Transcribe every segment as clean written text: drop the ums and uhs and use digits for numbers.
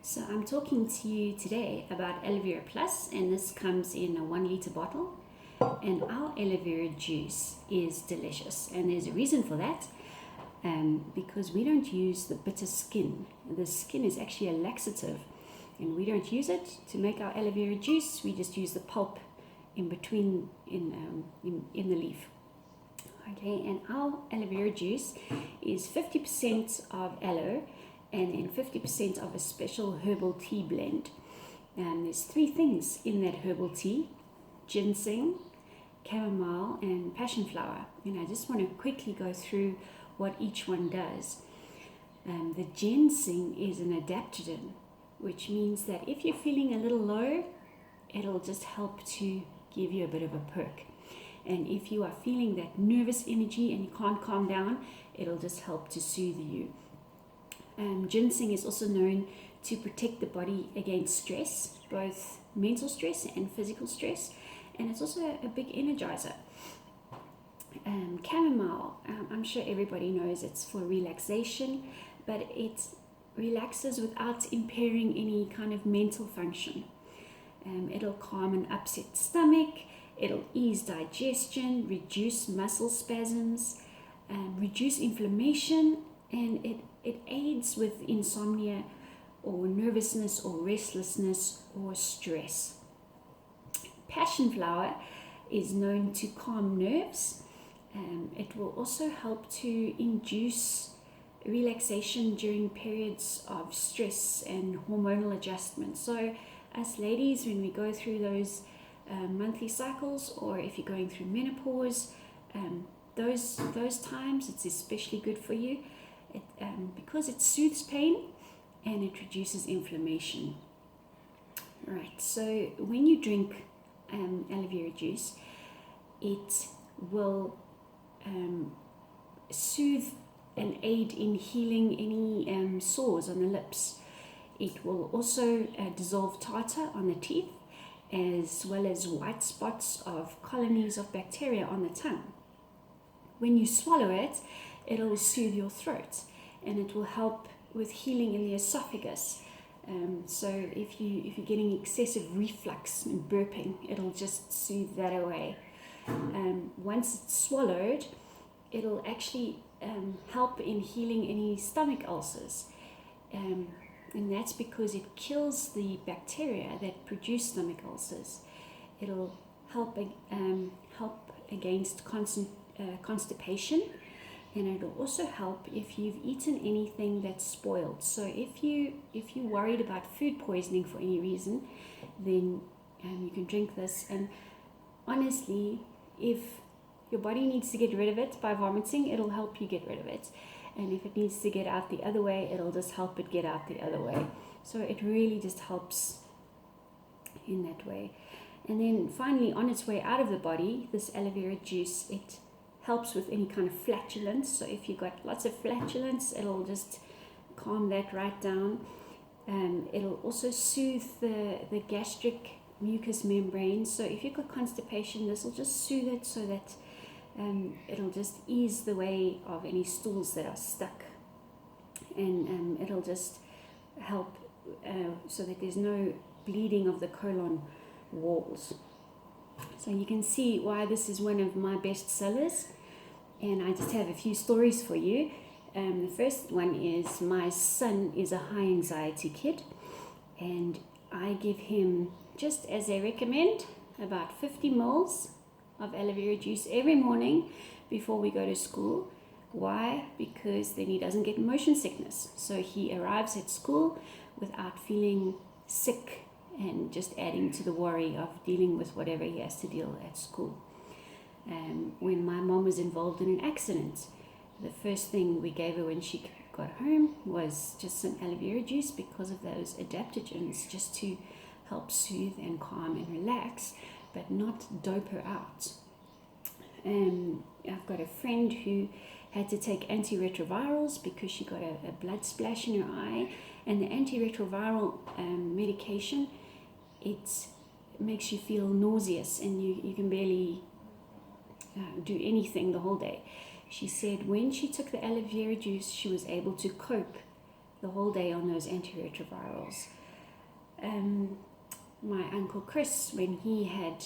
So I'm talking to you today about Aloe Vera Plus, and this comes in a 1 liter bottle. And our aloe vera juice is delicious, and there's a reason for that, because we don't use the bitter skin. The skin is actually a laxative, and we don't use it to make our aloe vera juice. We just use the pulp in between in the leaf. Okay, and our aloe vera juice is 50% of aloe and then 50% of a special herbal tea blend. And there's 3 things in that herbal tea: ginseng, chamomile, and passion flower. And I just want to quickly go through what each one does. The ginseng is an adaptogen, which means that if you're feeling a little low, it'll just help to give you a bit of a perk. And if you are feeling that nervous energy and you can't calm down, it'll just help to soothe you. Ginseng is also known to protect the body against stress, both mental stress and physical stress, and it's also a big energizer. Chamomile, I'm sure everybody knows it's for relaxation, but it relaxes without impairing any kind of mental function. It'll calm an upset stomach, it'll ease digestion, reduce muscle spasms, reduce inflammation, and it aids with insomnia or nervousness or restlessness or stress. Passion flower is known to calm nerves. It will also help to induce relaxation during periods of stress and hormonal adjustment. So us ladies, when we go through those monthly cycles, or if you're going through menopause, those times it's especially good for you, because it soothes pain and it reduces inflammation. Right, so when you drink aloe vera juice, it will soothe and aid in healing any sores on the lips. It will also dissolve tartar on the teeth, as well as white spots of colonies of bacteria on the tongue. When you swallow it, it'll soothe your throat, and it will help with healing in the esophagus. So if you're getting excessive reflux and burping, it'll just soothe that away. Once it's swallowed, it'll actually help in healing any stomach ulcers. And that's because it kills the bacteria that produce stomach ulcers. It'll help against constipation, and it'll also help if you've eaten anything that's spoiled. So if you're worried about food poisoning for any reason, then you can drink this. And honestly, if your body needs to get rid of it by vomiting, it'll help you get rid of it. And if it needs to get out the other way, it'll just help it get out the other way. So it really just helps in that way. And then finally, on its way out of the body, this aloe vera juice, it helps with any kind of flatulence. So if you've got lots of flatulence, it'll just calm that right down. It'll also soothe the gastric mucous membrane. So if you've got constipation, this will just soothe it so that it'll just ease the way of any stools that are stuck, and it'll just help so that there's no bleeding of the colon walls. So you can see why this is one of my best sellers, and I just have a few stories for you. The first one is, my son is a high anxiety kid, and I give him, just as they recommend, about 50 ml of aloe vera juice every morning before we go to school. Why? Because then he doesn't get motion sickness. So he arrives at school without feeling sick and just adding to the worry of dealing with whatever he has to deal at school. When my mom was involved in an accident, the first thing we gave her when she got home was just some aloe vera juice, because of those adaptogens, just to help soothe and calm and relax, but not dope her out. I've got a friend who had to take antiretrovirals because she got a blood splash in her eye, and the antiretroviral medication, it makes you feel nauseous, and you can barely do anything the whole day. She said when she took the aloe vera juice, she was able to cope the whole day on those antiretrovirals. My Uncle Chris, when he had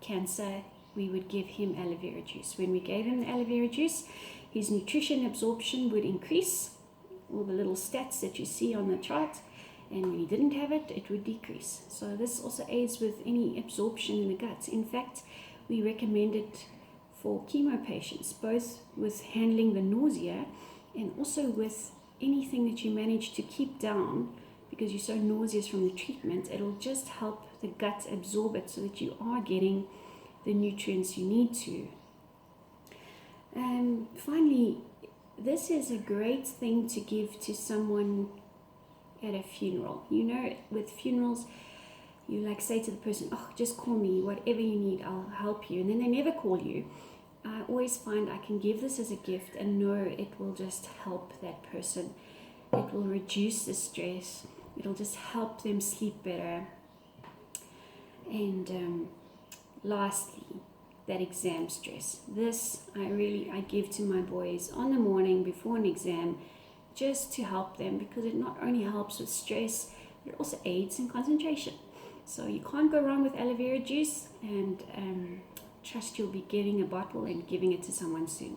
cancer, we would give him aloe vera juice. When we gave him the aloe vera juice, his nutrition absorption would increase, all the little stats that you see on the chart, and when he didn't have it, it would decrease. So this also aids with any absorption in the gut. In fact, we recommend it for chemo patients, both with handling the nausea and also with anything that you manage to keep down because you're so nauseous from the treatment. It'll just help the gut absorb it so that you are getting the nutrients you need to. Finally, this is a great thing to give to someone at a funeral. You know, with funerals, you like say to the person, oh, just call me, whatever you need, I'll help you. And then they never call you. I always find I can give this as a gift and know it will just help that person. It will reduce the stress. It'll just help them sleep better. And lastly, that exam stress. This I give to my boys on the morning before an exam just to help them, because it not only helps with stress, it also aids in concentration. So you can't go wrong with aloe vera juice, and trust you'll be getting a bottle and giving it to someone soon.